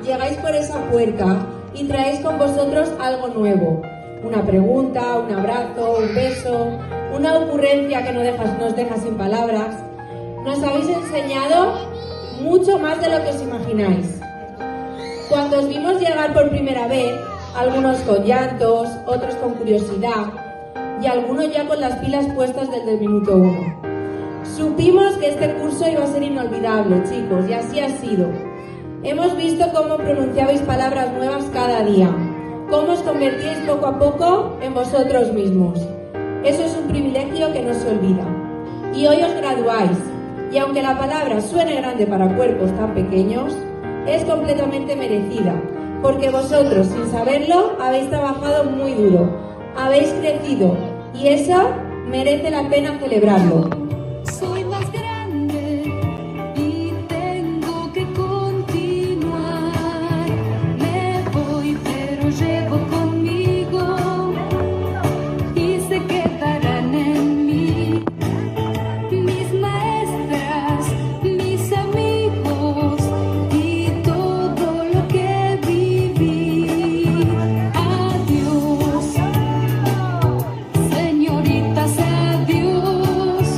llegáis por esa puerta y traéis con vosotros algo nuevo. Una pregunta, un abrazo, un beso, una ocurrencia que nos deja sin palabras. Nos habéis enseñado mucho más de lo que os imagináis. Cuando os vimos llegar por primera vez, algunos con llantos, otros con curiosidad y algunos ya con las pilas puestas desde el minuto 1. Supimos que este curso iba a ser inolvidable, chicos, y así ha sido. Hemos visto cómo pronunciabais palabras nuevas cada día, cómo os convertíais poco a poco en vosotros mismos. Eso es un privilegio que no se olvida. Y hoy os graduáis, y aunque la palabra suene grande para cuerpos tan pequeños, es completamente merecida, porque vosotros, sin saberlo, habéis trabajado muy duro, habéis crecido, y eso merece la pena celebrarlo. Soy más grande y tengo que continuar. Me voy, pero llevo conmigo y se quedarán en mí. Mis maestras, mis amigos y todo lo que viví. Adiós, señoritas, adiós.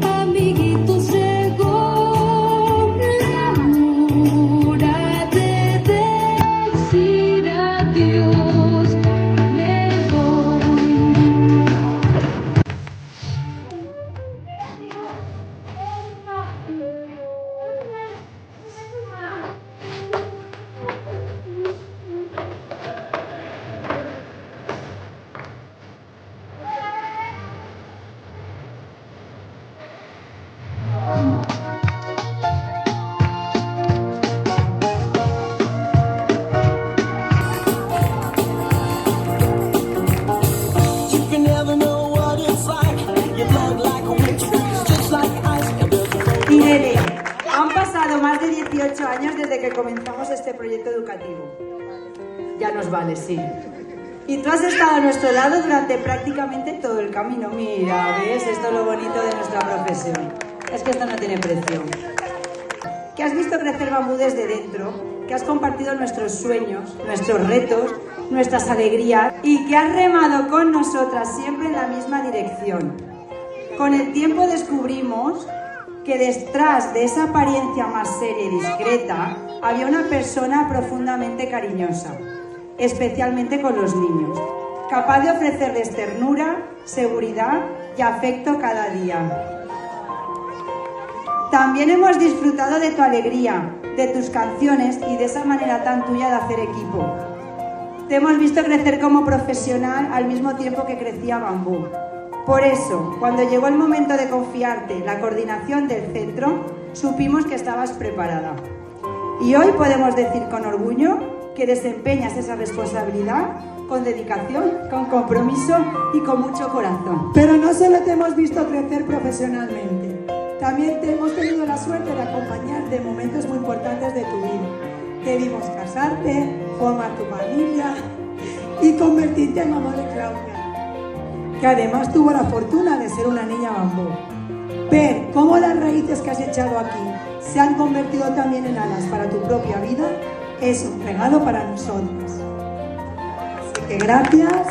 Amiguitos, llegó la hora de decir adiós. Me voy. You can never know what it's like. Your blood like a winter breeze, just like ice. Irene, han pasado más de 18 años desde que comenzamos este proyecto educativo. Ya nos vale, sí. Y tú has estado a nuestro lado durante prácticamente todo el camino. Mira, ¿ves? Esto es lo bonito de nuestra profesión. Es que esto no tiene precio. Que has visto crecer Bambú desde dentro, que has compartido nuestros sueños, nuestros retos, nuestras alegrías y que has remado con nosotras siempre en la misma dirección. Con el tiempo descubrimos que detrás de esa apariencia más seria y discreta había una persona profundamente cariñosa, especialmente con los niños, capaz de ofrecerles ternura, seguridad y afecto cada día. También hemos disfrutado de tu alegría, de tus canciones y de esa manera tan tuya de hacer equipo. Te hemos visto crecer como profesional al mismo tiempo que crecía Bambú. Por eso, cuando llegó el momento de confiarte la coordinación del centro, supimos que estabas preparada. Y hoy podemos decir con orgullo que desempeñas esa responsabilidad con dedicación, con compromiso y con mucho corazón. Pero no solo te hemos visto crecer profesionalmente, también te hemos tenido la suerte de acompañar de momentos muy importantes de tu vida. Te vimos casarte, formar tu familia y convertirte en mamá de Claudia, que además tuvo la fortuna de ser una niña Bambú. Ver cómo las raíces que has echado aquí se han convertido también en alas para tu propia vida es un regalo para nosotros. Así que gracias.